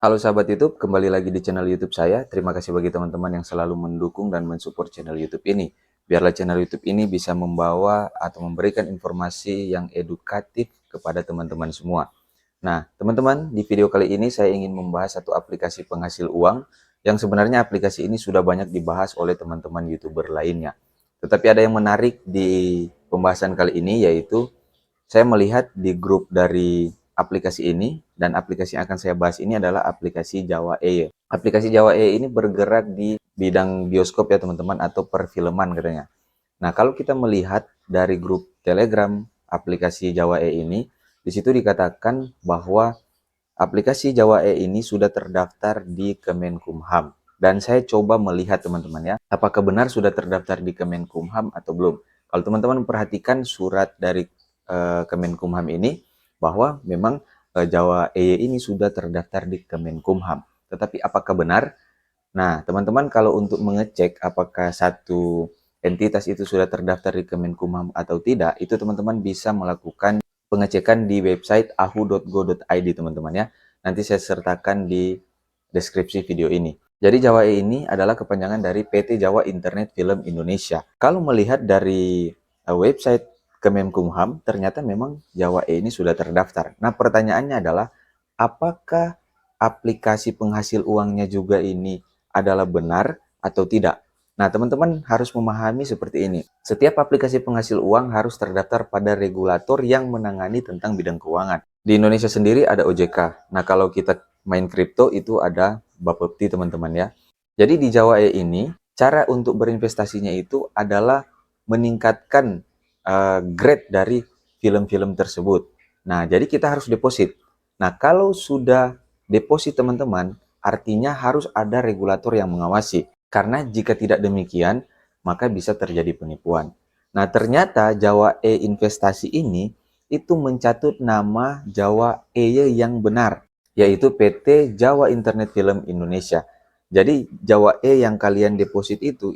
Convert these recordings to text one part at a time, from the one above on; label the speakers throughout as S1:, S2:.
S1: Halo sahabat YouTube, kembali lagi di channel YouTube saya. Terima kasih bagi teman-teman yang selalu mendukung dan mensupport channel YouTube ini. Biarlah channel YouTube ini bisa membawa atau memberikan informasi yang edukatif kepada teman-teman semua. Nah, teman-teman, di video kali ini saya ingin membahas satu aplikasi penghasil uang yang sebenarnya aplikasi ini sudah banyak dibahas oleh teman-teman YouTuber lainnya. Tetapi ada yang menarik di pembahasan kali ini, yaitu saya melihat di grup dari aplikasi ini, dan aplikasi yang akan saya bahas ini adalah aplikasi Jawa E. Aplikasi Jawa E ini bergerak di bidang bioskop ya teman-teman, atau perfilman katanya. Nah, kalau kita melihat dari grup Telegram aplikasi Jawa E ini, di situ dikatakan bahwa aplikasi Jawa E ini sudah terdaftar di Kemenkumham. Dan saya coba melihat teman-teman ya, apakah benar sudah terdaftar di Kemenkumham atau belum. Kalau teman-teman perhatikan surat dari Kemenkumham ini, bahwa memang Jawa E ini sudah terdaftar di Kemenkumham. Tetapi apakah benar? Nah, teman-teman kalau untuk mengecek apakah satu entitas itu sudah terdaftar di Kemenkumham atau tidak, itu teman-teman bisa melakukan pengecekan di website ahu.go.id teman-teman ya. Nanti saya sertakan di deskripsi video ini. Jadi Jawa E ini adalah kepanjangan dari PT Jawa Internet Film Indonesia. Kalau melihat dari website Kemenkumham, ternyata memang Jawa E ini sudah terdaftar. Nah, pertanyaannya adalah apakah aplikasi penghasil uangnya juga ini adalah benar atau tidak? Nah, teman-teman harus memahami seperti ini. Setiap aplikasi penghasil uang harus terdaftar pada regulator yang menangani tentang bidang keuangan. Di Indonesia sendiri ada OJK. Nah, kalau kita main kripto itu ada Bapepti, teman-teman ya. Jadi di Jawa E ini, cara untuk berinvestasinya itu adalah meningkatkan grade dari film-film tersebut. Nah, jadi kita harus deposit. Nah, kalau sudah deposit teman-teman, artinya harus ada regulator yang mengawasi. Karena jika tidak demikian, maka bisa terjadi penipuan. Nah, ternyata Jawa E Investasi ini itu mencatut nama Jawa E yang benar, yaitu PT Jawa Internet Film Indonesia. Jadi Jawa E yang kalian deposit itu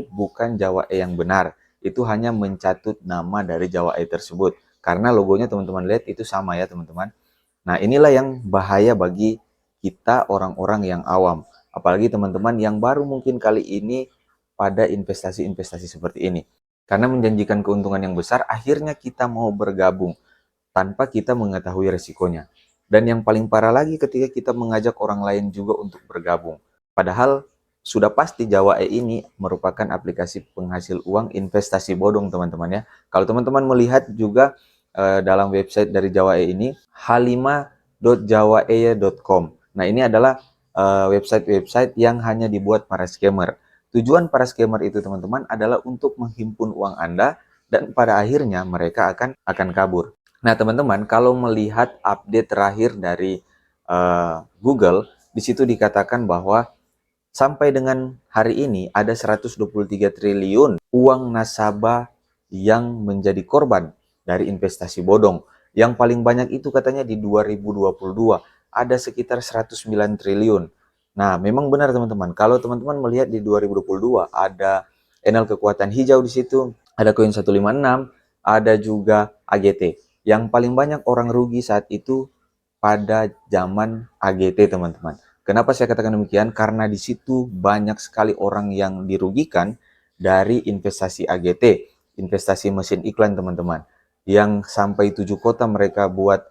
S1: bukan Jawa E yang benar. Itu hanya mencatut nama dari Jawa E tersebut. Karena logonya teman-teman lihat itu sama ya teman-teman. Nah, inilah yang bahaya bagi kita orang-orang yang awam. Apalagi teman-teman yang baru mungkin kali ini pada investasi-investasi seperti ini. Karena menjanjikan keuntungan yang besar, akhirnya kita mau bergabung tanpa kita mengetahui resikonya. Dan yang paling parah lagi ketika kita mengajak orang lain juga untuk bergabung. Padahal sudah pasti Jawa E ini merupakan aplikasi penghasil uang investasi bodong teman-teman ya. Kalau teman-teman melihat juga dalam website dari Jawa E ini, h5.jawaeye.com. Nah, ini adalah website-website yang hanya dibuat para scammer. Tujuan para scammer itu teman-teman adalah untuk menghimpun uang Anda dan pada akhirnya mereka akan kabur. Nah, teman-teman, kalau melihat update terakhir dari Google, di situ dikatakan bahwa sampai dengan hari ini ada 123 triliun uang nasabah yang menjadi korban dari investasi bodong. Yang paling banyak itu katanya di 2022, ada sekitar 109 triliun. Nah, memang benar teman-teman. Kalau teman-teman melihat di 2022 ada Enel Kekuatan Hijau di situ, ada koin 156, ada juga AGT. Yang paling banyak orang rugi saat itu pada zaman AGT, teman-teman. Kenapa saya katakan demikian? Karena di situ banyak sekali orang yang dirugikan dari investasi AGT, investasi mesin iklan teman-teman. Yang sampai 7 kota mereka buat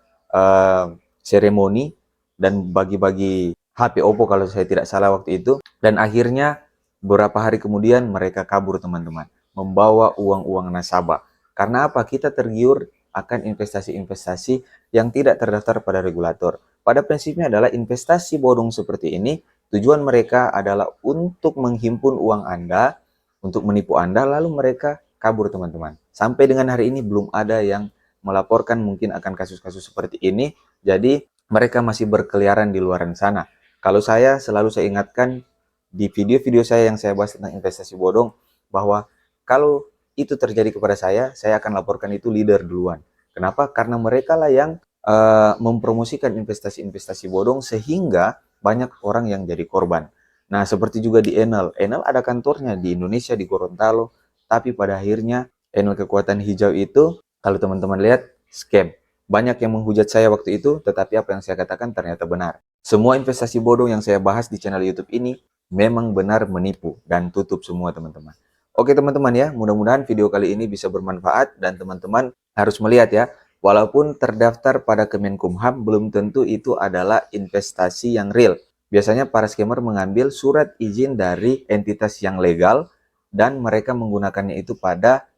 S1: seremoni dan bagi-bagi HP Oppo kalau saya tidak salah waktu itu. Dan akhirnya beberapa hari kemudian mereka kabur teman-teman, membawa uang-uang nasabah. Karena apa? Kita tergiur akan investasi-investasi yang tidak terdaftar pada regulator. Pada prinsipnya adalah investasi bodong seperti ini, tujuan mereka adalah untuk menghimpun uang Anda, untuk menipu Anda, lalu mereka kabur teman-teman. Sampai dengan hari ini belum ada yang melaporkan mungkin akan kasus-kasus seperti ini, jadi mereka masih berkeliaran di luar sana. Kalau saya selalu saya ingatkan di video-video saya yang saya bahas tentang investasi bodong, bahwa kalau itu terjadi kepada saya akan laporkan itu leader duluan. Kenapa? Karena mereka lah yang mempromosikan investasi-investasi bodong sehingga banyak orang yang jadi korban. Nah, seperti juga di Enel. Enel ada kantornya di Indonesia, di Gorontalo, tapi pada akhirnya Enel Kekuatan Hijau itu, kalau teman-teman lihat, scam. Banyak yang menghujat saya waktu itu, tetapi apa yang saya katakan ternyata benar. Semua investasi bodong yang saya bahas di channel YouTube ini memang benar menipu dan tutup semua teman-teman. Oke teman-teman ya, mudah-mudahan video kali ini bisa bermanfaat dan teman-teman harus melihat ya, walaupun terdaftar pada Kemenkumham, belum tentu itu adalah investasi yang real. Biasanya para scammer mengambil surat izin dari entitas yang legal dan mereka menggunakannya itu pada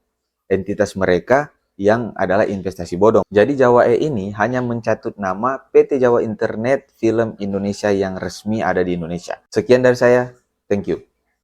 S1: entitas mereka yang adalah investasi bodong. Jadi Jawa E ini hanya mencatut nama PT Jawa Internet Film Indonesia yang resmi ada di Indonesia. Sekian dari saya, thank you.